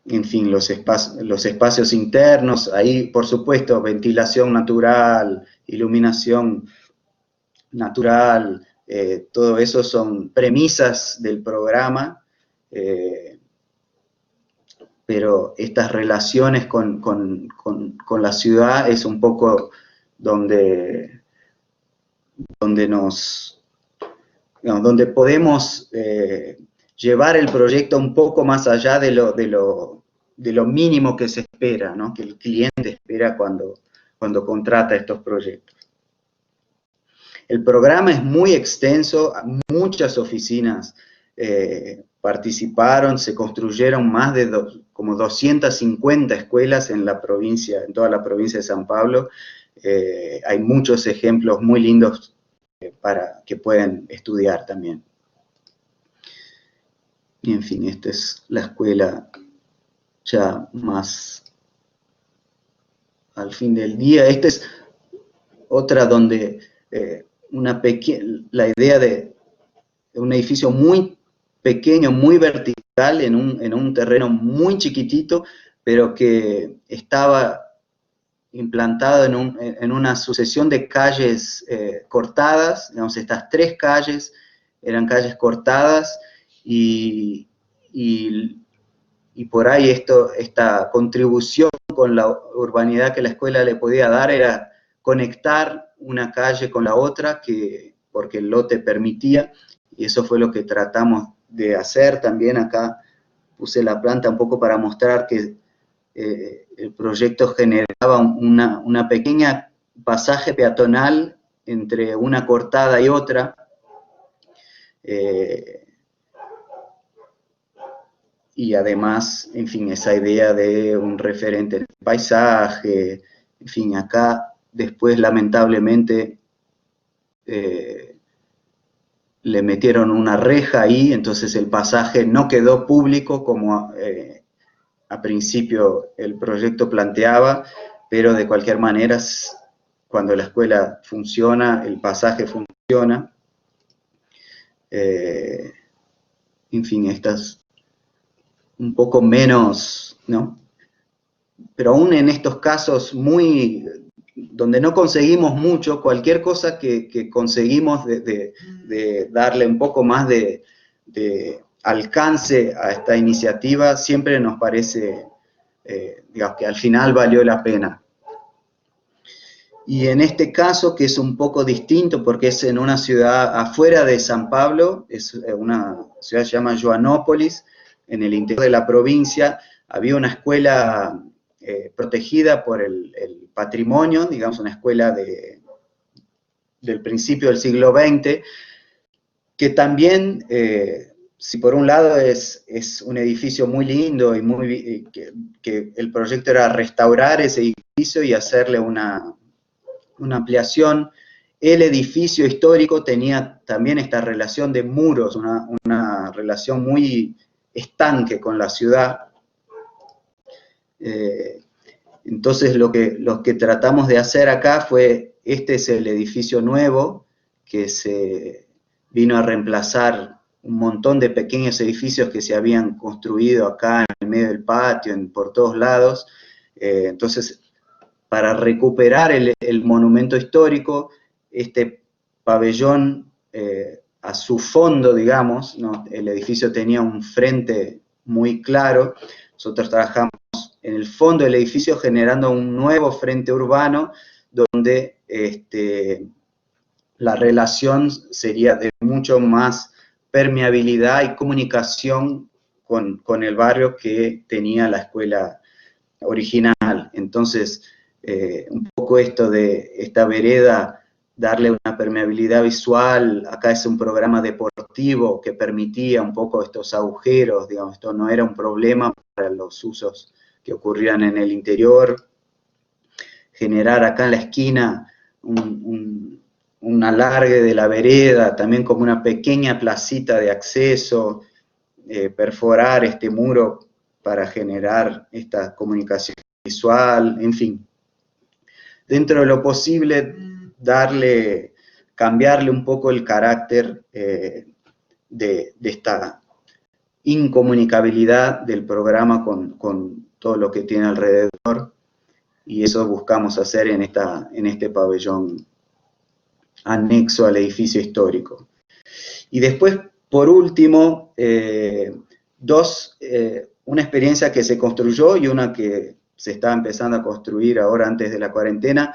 En fin, los espacios internos, ahí por supuesto ventilación natural, iluminación natural, todo eso son premisas del programa, pero estas relaciones con la ciudad es un poco donde podemos llevar el proyecto un poco más allá de lo mínimo que se espera, ¿no? Que el cliente espera cuando contrata estos proyectos. El programa es muy extenso, muchas oficinas participaron, se construyeron más de como 250 escuelas en la provincia, en toda la provincia de San Pablo. Hay muchos ejemplos muy lindos para que puedan estudiar también. Y en fin, esta es la escuela ya más al fin del día. Esta es otra donde la idea de un edificio muy pequeño, muy vertical, en un terreno muy chiquitito, pero que estaba implantado en una sucesión de calles cortadas. Digamos, estas 3 calles eran calles cortadas, y por ahí esta contribución con la urbanidad que la escuela le podía dar era conectar una calle con la otra, porque el lote permitía, y eso fue lo que tratamos de hacer. También acá puse la planta un poco para mostrar que el proyecto generaba una pequeña pasaje peatonal entre una cortada y otra, y además, en fin, esa idea de un referente del paisaje. En fin, acá después lamentablemente le metieron una reja ahí, entonces el pasaje no quedó público como a principio el proyecto planteaba, pero de cualquier manera, cuando la escuela funciona, el pasaje funciona. En fin, estas un poco menos, ¿no? Pero aún en estos casos donde no conseguimos mucho, cualquier cosa que conseguimos de darle un poco más de alcance a esta iniciativa, siempre nos parece, digamos, que al final valió la pena. Y en este caso, que es un poco distinto porque es en una ciudad afuera de San Pablo, es una ciudad que se llama Joanópolis, en el interior de la provincia. Había una escuela protegida por el patrimonio, digamos, una escuela del principio del siglo XX, que también, si por un lado es un edificio muy lindo y que el proyecto era restaurar ese edificio y hacerle una ampliación, el edificio histórico tenía también esta relación de muros, una relación muy estanque con la ciudad. Entonces lo que tratamos de hacer acá fue este es el edificio nuevo que se vino a reemplazar un montón de pequeños edificios que se habían construido acá en el medio del patio, por todos lados. Entonces, para recuperar el monumento histórico, este pabellón, a su fondo, digamos, ¿no? El edificio tenía un frente muy claro. Nosotros trabajamos en el fondo del edificio generando un nuevo frente urbano donde la relación sería de mucho más permeabilidad y comunicación con el barrio que tenía la escuela original. Entonces, un poco esto de esta vereda, darle una permeabilidad visual. Acá es un programa deportivo que permitía un poco estos agujeros, digamos, esto no era un problema para los usos que ocurrían en el interior. Generar acá en la esquina un alargue de la vereda, también como una pequeña placita de acceso, perforar este muro para generar esta comunicación visual, en fin. Dentro de lo posible, cambiarle un poco el carácter de esta incomunicabilidad del programa con todo lo que tiene alrededor, y eso buscamos hacer en este pabellón anexo al edificio histórico. Y después, por último, una experiencia que se construyó y una que se está empezando a construir ahora antes de la cuarentena,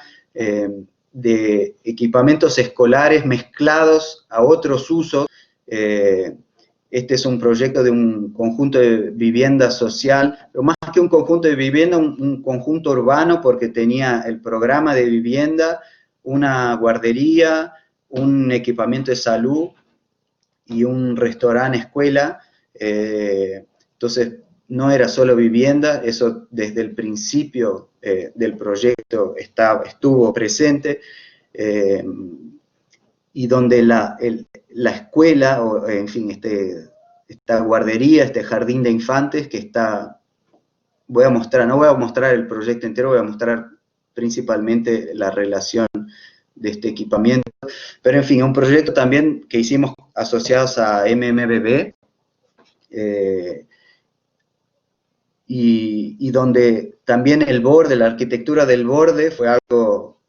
de equipamientos escolares mezclados a otros usos. Este es un proyecto de un conjunto de vivienda social, pero más que un conjunto de vivienda, un conjunto urbano, porque tenía el programa de vivienda, una guardería, un equipamiento de salud y un restaurante escuela. Entonces, no era solo vivienda, eso desde el principio del proyecto estuvo presente, y donde la escuela, o en fin, esta guardería, este jardín de infantes que está, no voy a mostrar el proyecto entero, voy a mostrar principalmente la relación de este equipamiento, pero en fin, un proyecto también que hicimos asociados a MMBB, y donde también el borde, la arquitectura del borde fue algo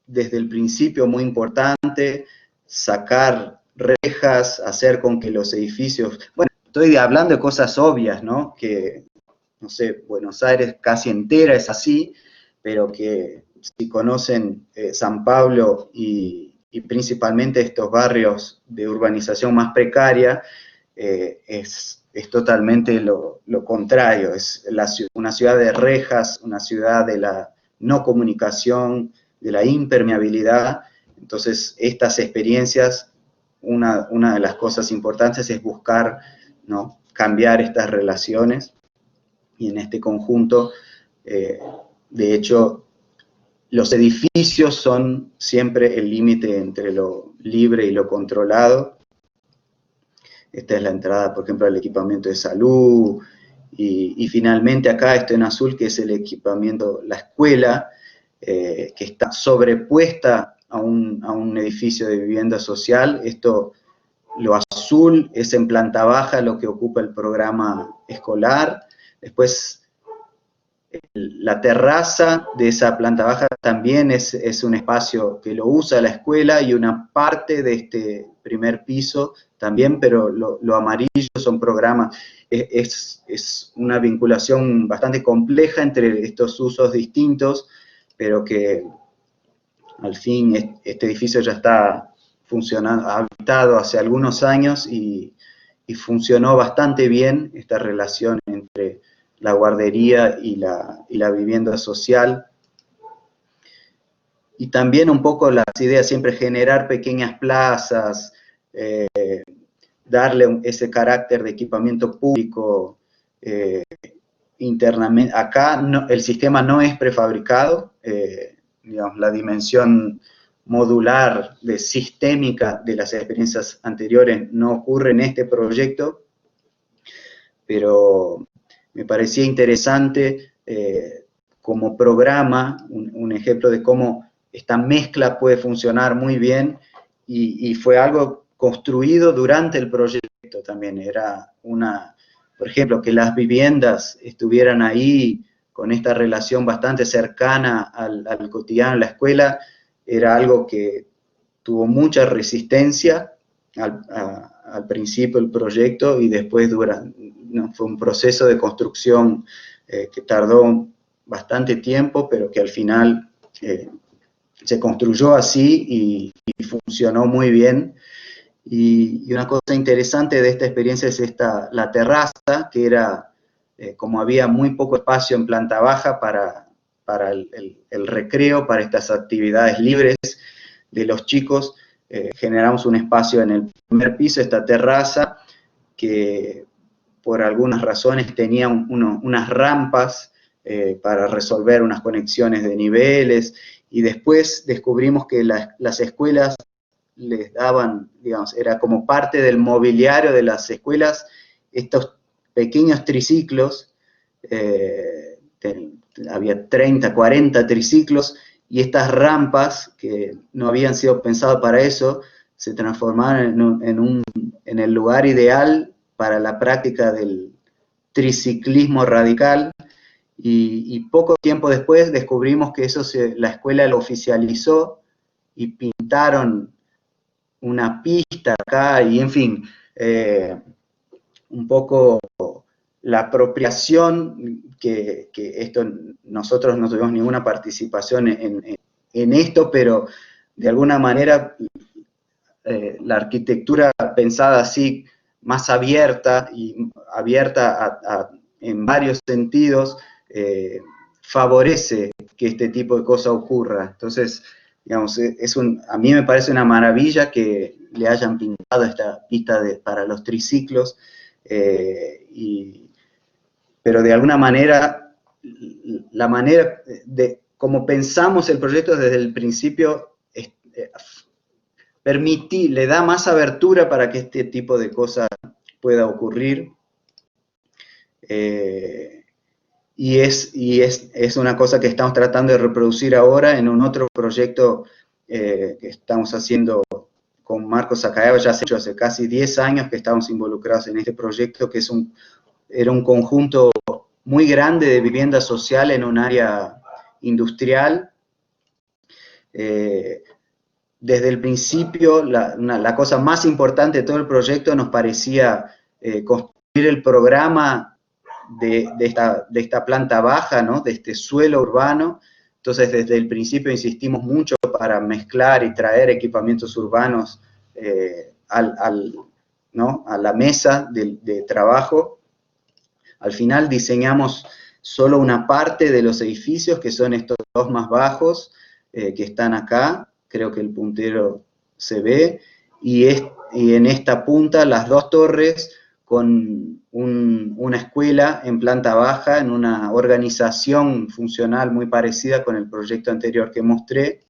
desde el principio muy importante, sacar rejas, hacer con que los edificios, bueno, estoy hablando de cosas obvias, ¿no? Que, no sé, Buenos Aires casi entera es así, pero que si conocen San Pablo y principalmente estos barrios de urbanización más precaria, es totalmente lo contrario, es una ciudad de rejas, una ciudad de la no comunicación, de la impermeabilidad. Entonces, estas experiencias, una de las cosas importantes es buscar, ¿no?, cambiar estas relaciones, y en este conjunto, de hecho, los edificios son siempre el límite entre lo libre y lo controlado. Esta es la entrada, por ejemplo, al equipamiento de salud, y finalmente acá esto en azul, que es el equipamiento, la escuela, que está sobrepuesta a un edificio de vivienda social. Esto, lo azul es en planta baja lo que ocupa el programa escolar. Después, la terraza de esa planta baja también es un espacio que lo usa la escuela, y una parte de este primer piso también, pero lo amarillo son programas. Es una vinculación bastante compleja entre estos usos distintos, pero que al fin este edificio ya está funcionando, habitado hace algunos años, y funcionó bastante bien esta relación entre la guardería y la vivienda social. Y también un poco las ideas, siempre generar pequeñas plazas, darle ese carácter de equipamiento público internamente. Acá el sistema no es prefabricado, digamos, la dimensión modular sistémica de las experiencias anteriores no ocurre en este proyecto, pero me parecía interesante como programa, un ejemplo de cómo esta mezcla puede funcionar muy bien, y fue algo construido durante el proyecto también. Era por ejemplo, que las viviendas estuvieran ahí con esta relación bastante cercana al cotidiano de la escuela, era algo que tuvo mucha resistencia al principio del proyecto, y después fue un proceso de construcción que tardó bastante tiempo, pero que al final se construyó así y funcionó muy bien. Y una cosa interesante de esta experiencia es la terraza, que era, como había muy poco espacio en planta baja para el recreo, para estas actividades libres de los chicos, generamos un espacio en el primer piso, esta terraza, que por algunas razones tenía unas rampas para resolver unas conexiones de niveles, y después descubrimos que las escuelas les daban, digamos, era como parte del mobiliario de las escuelas, estos pequeños triciclos, había 30, 40 triciclos, y estas rampas, que no habían sido pensadas para eso, se transformaron en el lugar ideal para la práctica del triciclismo radical, y poco tiempo después descubrimos que eso la escuela lo oficializó, y pintaron una pista acá, y en fin, un poco la apropiación, que esto, nosotros no tuvimos ninguna participación en esto, pero de alguna manera la arquitectura pensada así, más abierta, y abierta en varios sentidos, favorece que este tipo de cosas ocurra. Entonces, digamos, a mí me parece una maravilla que le hayan pintado esta pista para los triciclos, pero de alguna manera, la manera de como pensamos el proyecto desde el principio le da más abertura para que este tipo de cosas pueda ocurrir. Y es una cosa que estamos tratando de reproducir ahora en un otro proyecto que estamos haciendo con Marcos Sacayaba. Ya hace casi 10 años que estamos involucrados en este proyecto, que era un conjunto muy grande de vivienda social en un área industrial. Desde el principio, la cosa más importante de todo el proyecto nos parecía construir el programa de esta planta baja, ¿no? De este suelo urbano. Entonces, desde el principio insistimos mucho para mezclar y traer equipamientos urbanos ¿no? a la mesa de trabajo. Al final diseñamos solo una parte de los edificios, que son estos dos más bajos, que están acá. Creo que el puntero se ve, y en esta punta las dos torres con una escuela en planta baja, en una organización funcional muy parecida con el proyecto anterior que mostré.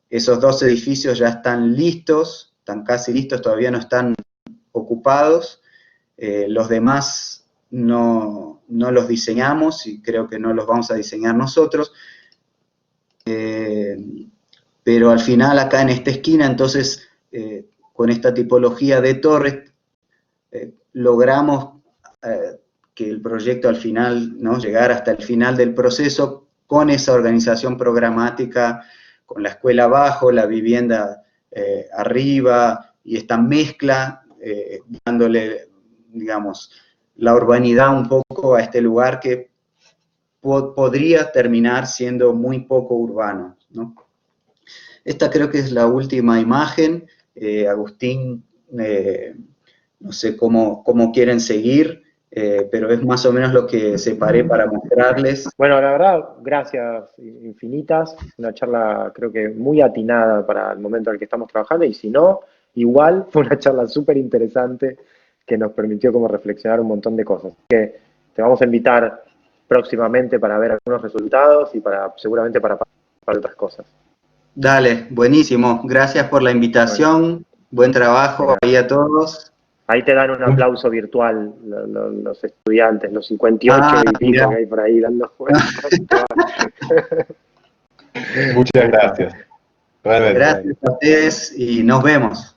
Esos dos edificios ya están listos, están casi listos, todavía no están ocupados. Los demás no los diseñamos, y creo que no los vamos a diseñar nosotros. Pero al final, acá en esta esquina, entonces, con esta tipología de torres, logramos que el proyecto al final, ¿no? Llegara hasta el final del proceso con esa organización programática, con la escuela abajo, la vivienda arriba, y esta mezcla, dándole, digamos, la urbanidad un poco a este lugar que podría terminar siendo muy poco urbano, ¿no? Esta creo que es la última imagen. Agustín, no sé cómo quieren seguir, pero es más o menos lo que separé para mostrarles. Bueno, la verdad, gracias infinitas. Una charla creo que muy atinada para el momento en el que estamos trabajando, y si no, igual fue una charla súper interesante que nos permitió como reflexionar un montón de cosas. Así que te vamos a invitar próximamente para ver algunos resultados y seguramente para otras cosas. Dale, buenísimo. Gracias por la invitación. Bueno, buen trabajo ahí a todos. Ahí te dan un aplauso virtual los estudiantes, los 58 y pico que hay por ahí dando vueltas. Muchas gracias. Realmente. Gracias a ustedes y nos vemos.